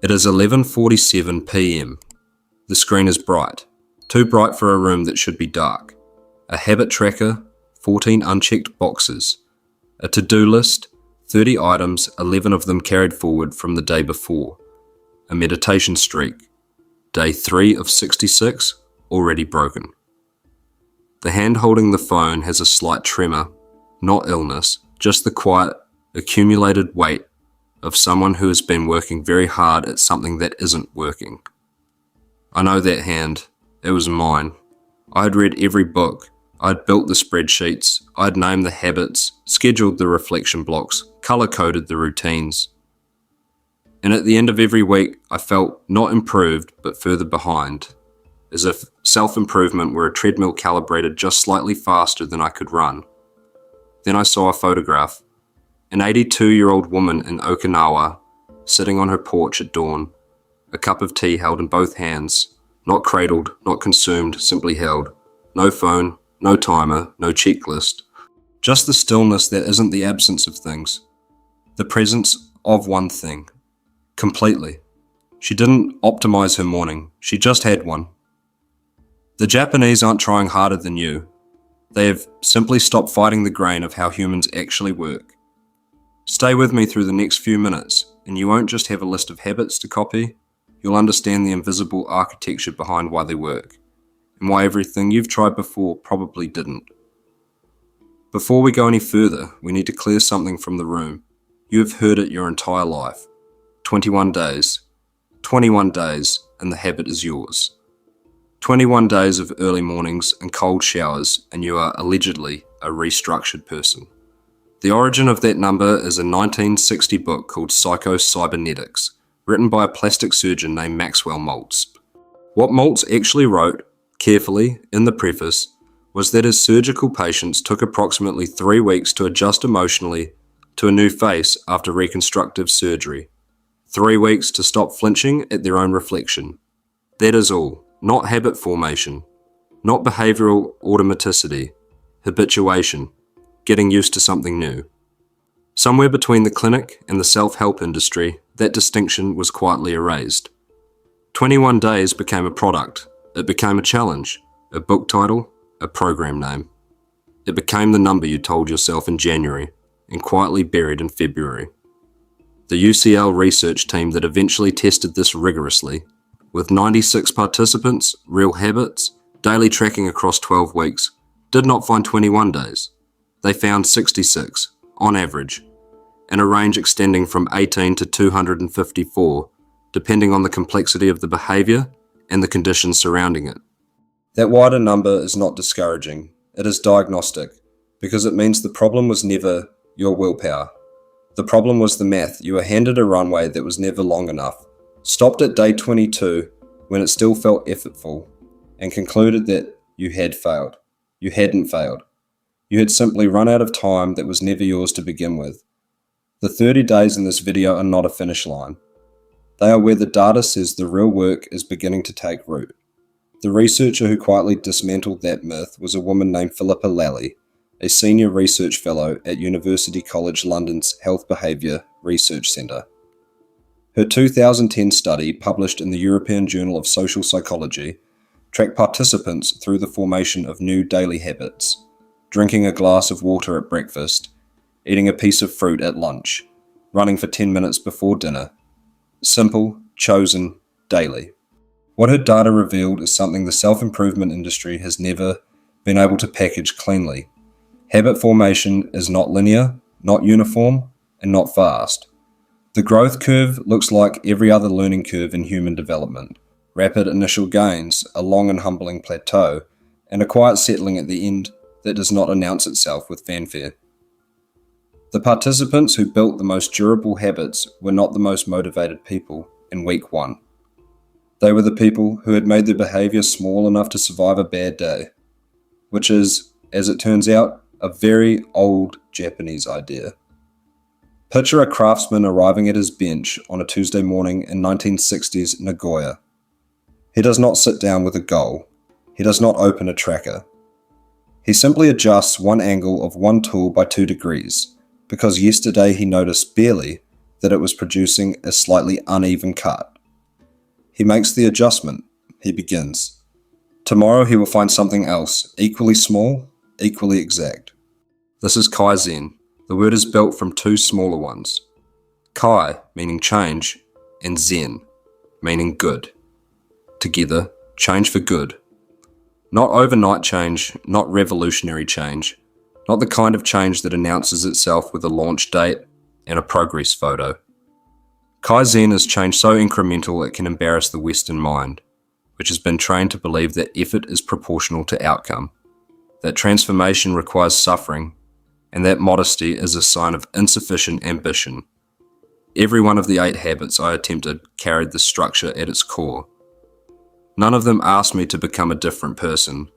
It is 11:47 p.m. The screen is bright, too bright for a room that should be dark. A habit tracker, 14 unchecked boxes. A to-do list, 30 items, 11 of them carried forward from the day before. A meditation streak, day 3 of 66, already broken. The hand holding the phone has a slight tremor, not illness, just the quiet, accumulated weight of someone who has been working very hard at something that isn't working. I know that hand. It was mine. I had read every book. I had built the spreadsheets. I had named the habits, scheduled the reflection blocks, color-coded the routines. And at the end of every week, I felt not improved, but further behind, as if self-improvement were a treadmill calibrated just slightly faster than I could run. Then I saw a photograph. An 82-year-old woman in Okinawa, sitting on her porch at dawn, a cup of tea held in both hands, not cradled, not consumed, simply held. No phone, no timer, no checklist. Just the stillness that isn't the absence of things. The presence of one thing. Completely. She didn't optimize her morning, she just had one. The Japanese aren't trying harder than you. They have simply stopped fighting the grain of how humans actually work. Stay with me through the next few minutes, and you won't just have a list of habits to copy, you'll understand the invisible architecture behind why they work, and why everything you've tried before probably didn't. Before we go any further, we need to clear something from the room. You have heard it your entire life. 21 days. 21 days, and the habit is yours. 21 days of early mornings and cold showers, and you are allegedly a restructured person. The origin of that number is a 1960 book called Psycho-Cybernetics, written by a plastic surgeon named Maxwell Maltz. What Maltz actually wrote, carefully, in the preface, was that his surgical patients took approximately 3 weeks to adjust emotionally to a new face after reconstructive surgery. 3 weeks to stop flinching at their own reflection. That is all, not habit formation, not behavioral automaticity, habituation, getting used to something new. Somewhere between the clinic and the self-help industry, that distinction was quietly erased. 21 days became a product. It became a challenge, a book title, a program name. It became the number you told yourself in January and quietly buried in February. The UCL research team that eventually tested this rigorously, with 96 participants, real habits, daily tracking across 12 weeks, did not find 21 days. They found 66, on average, and a range extending from 18 to 254, depending on the complexity of the behavior and the conditions surrounding it. That wider number is not discouraging, it is diagnostic, because it means the problem was never your willpower. The problem was the math. You were handed a runway that was never long enough, stopped at day 22 when it still felt effortful, and concluded that you had failed. You hadn't failed. You had simply run out of time that was never yours to begin with. The 30 days in this video are not a finish line. They are where the data says the real work is beginning to take root. The researcher who quietly dismantled that myth was a woman named Phillippa Lally, a senior research fellow at University College London's Health Behaviour Research Centre. Her 2010 study, published in the European Journal of Social Psychology, tracked participants through the formation of new daily habits: drinking a glass of water at breakfast, eating a piece of fruit at lunch, running for 10 minutes before dinner. Simple, chosen, daily. What her data revealed is something the self-improvement industry has never been able to package cleanly. Habit formation is not linear, not uniform, and not fast. The growth curve looks like every other learning curve in human development. Rapid initial gains, a long and humbling plateau, and a quiet settling at the end that does not announce itself with fanfare. The participants who built the most durable habits were not the most motivated people in week 1. They were the people who had made their behavior small enough to survive a bad day, which is, as it turns out, a very old Japanese idea. Picture a craftsman arriving at his bench on a Tuesday morning in 1960s Nagoya. He does not sit down with a goal. He does not open a tracker. He simply adjusts one angle of one tool by 2 degrees, because yesterday he noticed barely that it was producing a slightly uneven cut. He makes the adjustment. He begins. Tomorrow he will find something else, equally small, equally exact. This is Kaizen. The word is built from two smaller ones. Kai, meaning change, and Zen, meaning good. Together, change for good. Not overnight change, not revolutionary change, not the kind of change that announces itself with a launch date and a progress photo. Kaizen is change so incremental it can embarrass the Western mind, which has been trained to believe that effort is proportional to outcome, that transformation requires suffering, and that modesty is a sign of insufficient ambition. Every one of the 8 habits I attempted carried this structure at its core. None of them asked me to become a different person.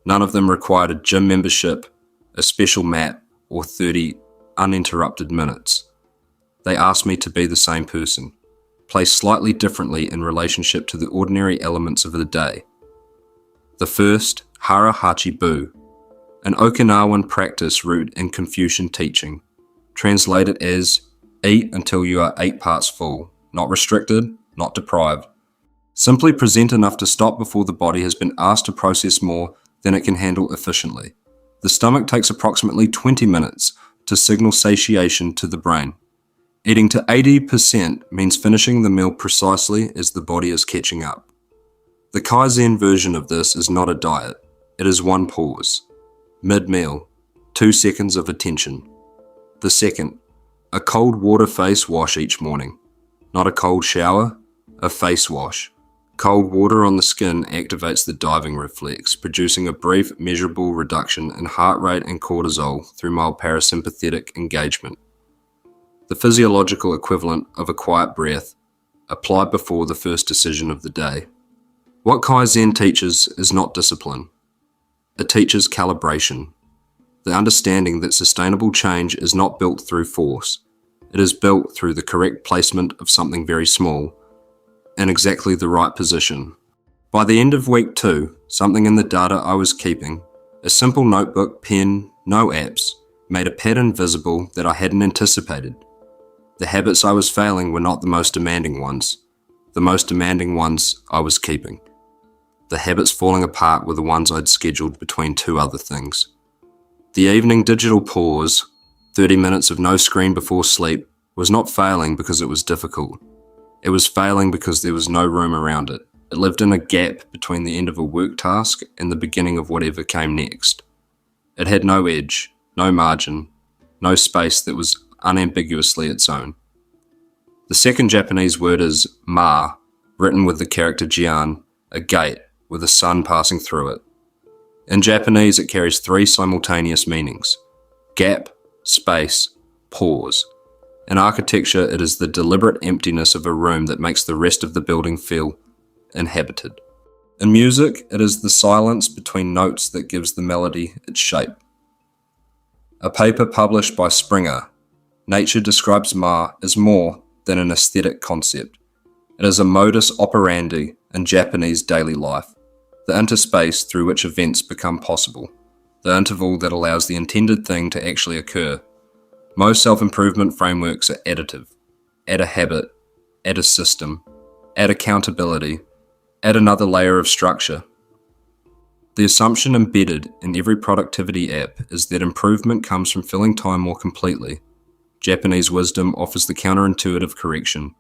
None of them required a gym membership, a special mat, or 30 uninterrupted minutes. They asked me to be the same person, placed slightly differently in relationship to the ordinary elements of the day. The first, Hara Hachi Bu, an Okinawan practice rooted in Confucian teaching, translated as eat until you are 8 parts full, not restricted, not deprived. Simply present enough to stop before the body has been asked to process more than it can handle efficiently. The stomach takes approximately 20 minutes to signal satiation to the brain. Eating to 80% means finishing the meal precisely as the body is catching up. The Kaizen version of this is not a diet. It is one pause. Mid-meal, 2 seconds of attention. The second, a cold water face wash each morning. Not a cold shower, a face wash. Cold water on the skin activates the diving reflex, producing a brief, measurable reduction in heart rate and cortisol through mild parasympathetic engagement. The physiological equivalent of a quiet breath, applied before the first decision of the day. What Kaizen teaches is not discipline. It teaches calibration, the understanding that sustainable change is not built through force. It is built through the correct placement of something very small, in exactly the right position. By the end of week 2, something in the data I was keeping, a simple notebook, pen, no apps, made a pattern visible that I hadn't anticipated. The habits I was failing were not the most demanding ones. The most demanding ones I was keeping. The habits falling apart were the ones I'd scheduled between 2 other things. The evening digital pause, 30 minutes of no screen before sleep, was not failing because it was difficult. It was failing because there was no room around it. It lived in a gap between the end of a work task and the beginning of whatever came next. It had no edge, no margin, no space that was unambiguously its own. The second Japanese word is ma, written with the character jian, a gate with a sun passing through it. In Japanese, it carries 3 simultaneous meanings: gap, space, pause. In architecture, it is the deliberate emptiness of a room that makes the rest of the building feel inhabited. In music, it is the silence between notes that gives the melody its shape. A paper published by Springer, Nature describes ma as more than an aesthetic concept. It is a modus operandi in Japanese daily life, the interspace through which events become possible, the interval that allows the intended thing to actually occur. Most self-improvement frameworks are additive. Add a habit, add a system, add accountability, add another layer of structure. The assumption embedded in every productivity app is that improvement comes from filling time more completely. Japanese wisdom offers the counterintuitive correction.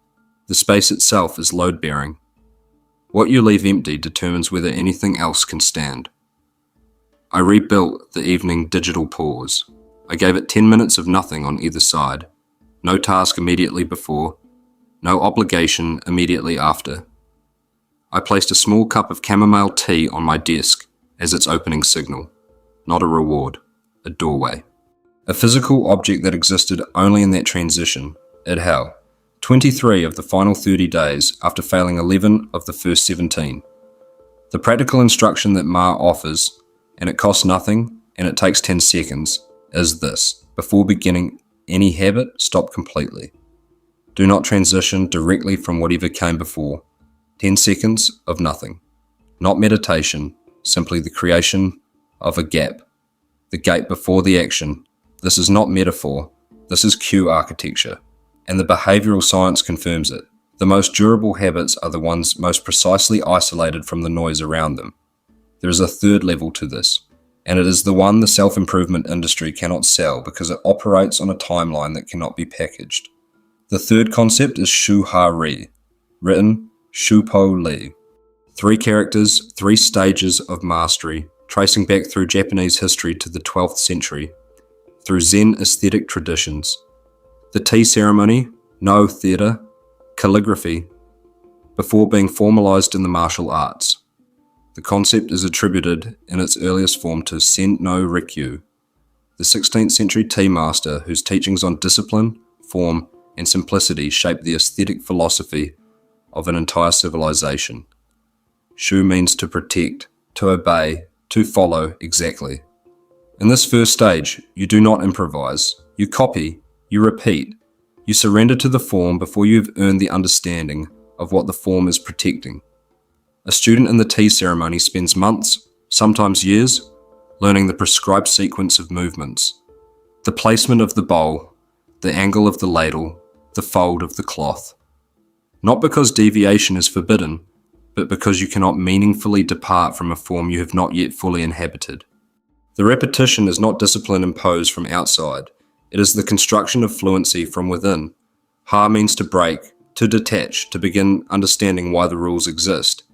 The space itself is load-bearing. What you leave empty determines whether anything else can stand. I rebuilt the evening digital pause. I gave it 10 minutes of nothing on either side. No task immediately before, no obligation immediately after. I placed a small cup of chamomile tea on my desk as its opening signal. Not a reward, a doorway. A physical object that existed only in that transition, it held 23 of the final 30 days after failing 11 of the first 17. The practical instruction that Ma offers, and it costs nothing and it takes 10 seconds, is this: before beginning any habit, stop completely. Do not transition directly from whatever came before. 10 seconds of nothing. Not meditation, simply the creation of a gap. The gate before the action. This is not metaphor, this is cue architecture, and the behavioral science confirms it. The most durable habits are the ones most precisely isolated from the noise around them. There is a third level to this, and it is the one the self-improvement industry cannot sell because it operates on a timeline that cannot be packaged. The third concept is Shu-Ha-Ri, written Phillippa Lally. 3 characters, 3 stages of mastery, tracing back through Japanese history to the 12th century, through Zen aesthetic traditions. The tea ceremony, no theatre, calligraphy, before being formalized in the martial arts. The concept is attributed in its earliest form to Sen no Rikyu, the 16th century tea master whose teachings on discipline, form, and simplicity shaped the aesthetic philosophy of an entire civilization. Shu means to protect, to obey, to follow exactly. In this first stage, you do not improvise, you copy, you repeat, you surrender to the form before you have earned the understanding of what the form is protecting. A student in the tea ceremony spends months, sometimes years, learning the prescribed sequence of movements, the placement of the bowl, the angle of the ladle, the fold of the cloth. Not because deviation is forbidden, but because you cannot meaningfully depart from a form you have not yet fully inhabited. The repetition is not discipline imposed from outside, it is the construction of fluency from within. Ha means to break, to detach, to begin understanding why the rules exist.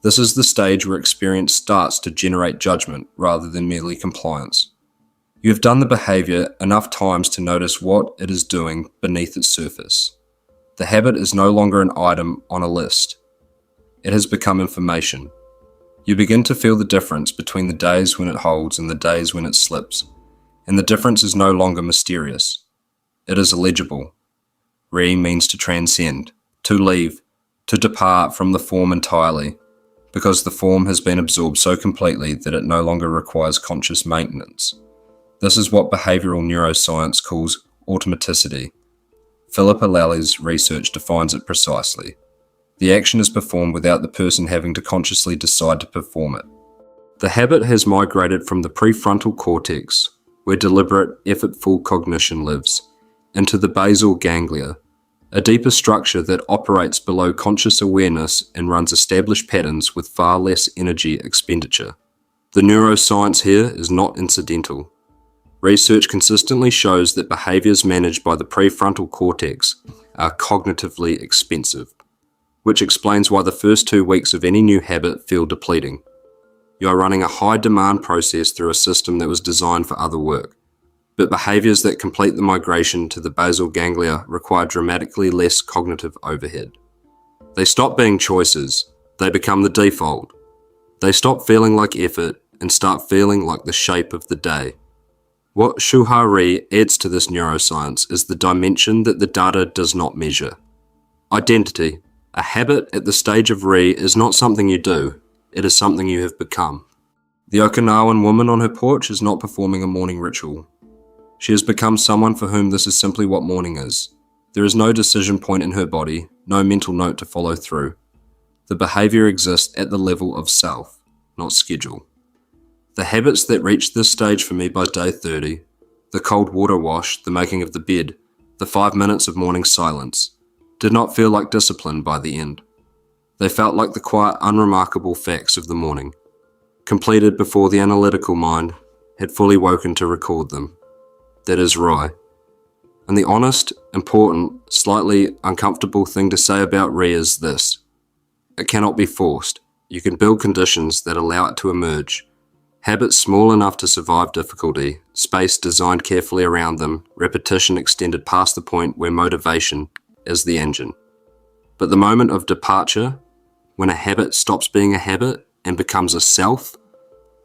This is the stage where experience starts to generate judgment rather than merely compliance. You have done the behavior enough times to notice what it is doing beneath its surface. The habit is no longer an item on a list. It has become information. You begin to feel the difference between the days when it holds and the days when it slips, and the difference is no longer mysterious. It is illegible. Ri means to transcend, to leave, to depart from the form entirely, because the form has been absorbed so completely that it no longer requires conscious maintenance. This is what behavioral neuroscience calls automaticity. Phillippa Lally's research defines it precisely. The action is performed without the person having to consciously decide to perform it. The habit has migrated from the prefrontal cortex, where deliberate, effortful cognition lives, into the basal ganglia, a deeper structure that operates below conscious awareness and runs established patterns with far less energy expenditure. The neuroscience here is not incidental. Research consistently shows that behaviors managed by the prefrontal cortex are cognitively expensive, which explains why the first 2 weeks of any new habit feel depleting. You are running a high-demand process through a system that was designed for other work, but behaviors that complete the migration to the basal ganglia require dramatically less cognitive overhead. They stop being choices, they become the default. They stop feeling like effort and start feeling like the shape of the day. What Shu-Ha-Ri adds to this neuroscience is the dimension that the data does not measure. Identity. A habit at the stage of Ri is not something you do, it is something you have become. The Okinawan woman on her porch is not performing a morning ritual. She has become someone for whom this is simply what morning is. There is no decision point in her body, no mental note to follow through. The behavior exists at the level of self, not schedule. The habits that reached this stage for me by day 30, the cold water wash, the making of the bed, the 5 minutes of morning silence, did not feel like discipline by the end. They felt like the quiet, unremarkable facts of the morning, completed before the analytical mind had fully woken to record them. That is Ri. And the honest, important, slightly uncomfortable thing to say about Ri is this. It cannot be forced. You can build conditions that allow it to emerge. Habits small enough to survive difficulty, space designed carefully around them, repetition extended past the point where motivation is the engine. But the moment of departure, when a habit stops being a habit and becomes a self,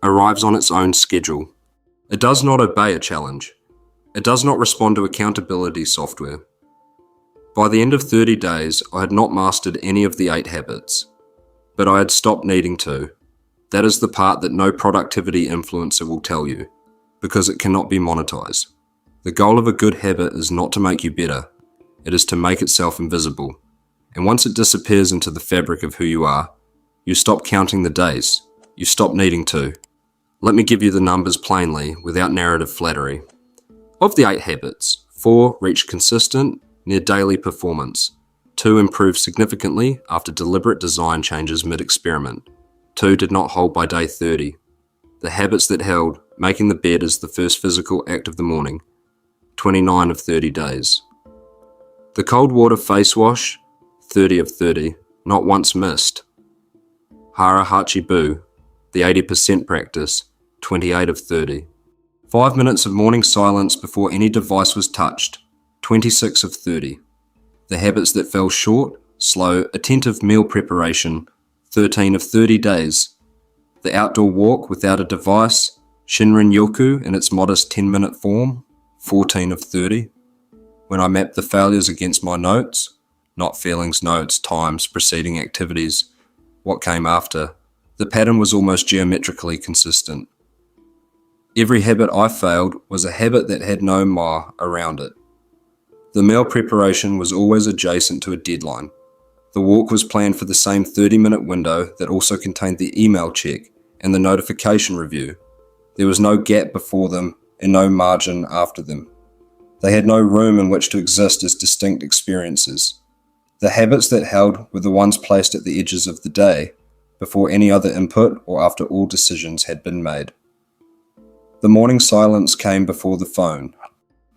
arrives on its own schedule. It does not obey a challenge. It does not respond to accountability software. By the end of 30 days, I had not mastered any of the 8 habits, but I had stopped needing to. That is the part that no productivity influencer will tell you, because it cannot be monetized. The goal of a good habit is not to make you better, it is to make itself invisible. And once it disappears into the fabric of who you are, you stop counting the days, you stop needing to. Let me give you the numbers plainly, without narrative flattery. Of the 8 habits, 4 reach consistent, near daily performance. 2 improved significantly after deliberate design changes mid-experiment. 2 did not hold by day 30. The habits that held, making the bed as the first physical act of the morning, 29 of 30 days. The cold water face wash, 30 of 30, not once missed. Hara Hachi Bu, the 80% practice, 28 of 30. 5 minutes of morning silence before any device was touched, 26 of 30. The habits that fell short, slow, attentive meal preparation, 13 of 30 days. The outdoor walk without a device, Shinrin Yoku in its modest 10-minute form, 14 of 30. When I mapped the failures against my notes, not feelings, notes, times, preceding activities, what came after, the pattern was almost geometrically consistent. Every habit I failed was a habit that had no ma around it. The meal preparation was always adjacent to a deadline. The walk was planned for the same 30-minute window that also contained the email check and the notification review. There was no gap before them and no margin after them. They had no room in which to exist as distinct experiences. The habits that held were the ones placed at the edges of the day, before any other input or after all decisions had been made. The morning silence came before the phone.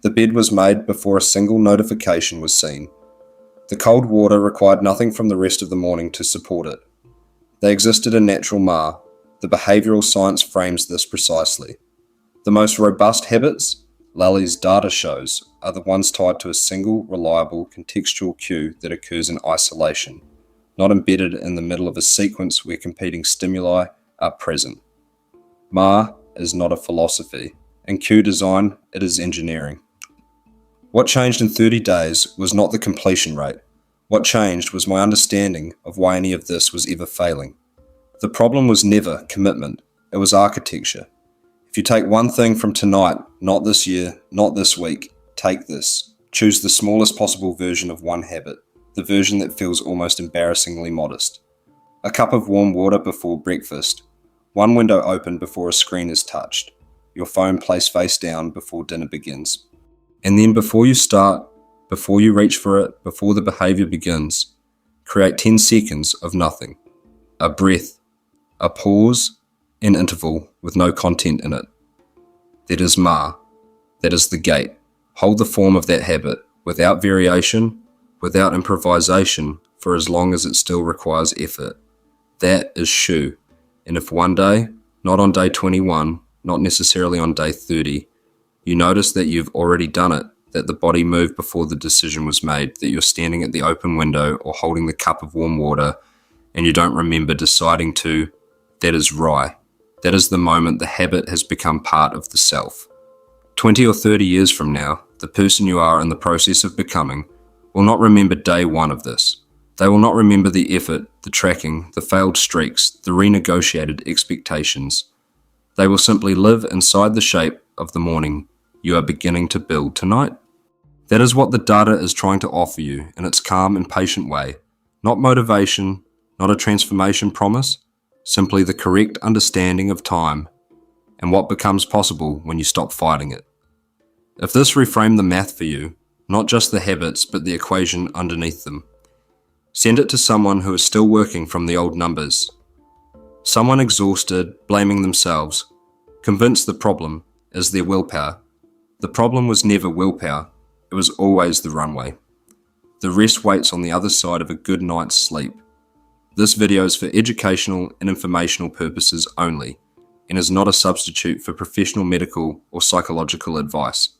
The bed was made before a single notification was seen. The cold water required nothing from the rest of the morning to support it. They existed in natural ma. The behavioural science frames this precisely. The most robust habits, Lally's data shows, are the ones tied to a single, reliable, contextual cue that occurs in isolation, not embedded in the middle of a sequence where competing stimuli are present. Ma is not a philosophy. In cue design, it is engineering. What changed in 30 days was not the completion rate. What changed was my understanding of why any of this was ever failing. The problem was never commitment, it was architecture. If you take one thing from tonight, not this year, not this week, take this. Choose the smallest possible version of one habit, the version that feels almost embarrassingly modest. A cup of warm water before breakfast, one window open before a screen is touched, your phone placed face down before dinner begins. And then before you start, before you reach for it, before the behavior begins, create 10 seconds of nothing. A breath, a pause, an interval with no content in it. That is ma. That is the gate. Hold the form of that habit, without variation, without improvisation, for as long as it still requires effort. That is Shu. And if one day, not on day 21, not necessarily on day 30, you notice that you've already done it, that the body moved before the decision was made, that you're standing at the open window or holding the cup of warm water, and you don't remember deciding to, that is Rai. That is the moment the habit has become part of the self. 20 or 30 years from now, the person you are in the process of becoming will not remember day one of this. They will not remember the effort, the tracking, the failed streaks, the renegotiated expectations. They will simply live inside the shape of the morning you are beginning to build tonight. That is what the data is trying to offer you in its calm and patient way. Not motivation, not a transformation promise, simply the correct understanding of time and what becomes possible when you stop fighting it. If this reframed the math for you, not just the habits but the equation underneath them, send it to someone who is still working from the old numbers. Someone exhausted, blaming themselves, convinced the problem is their willpower. The problem was never willpower, it was always the runway. The rest waits on the other side of a good night's sleep. This video is for educational and informational purposes only, and is not a substitute for professional medical or psychological advice.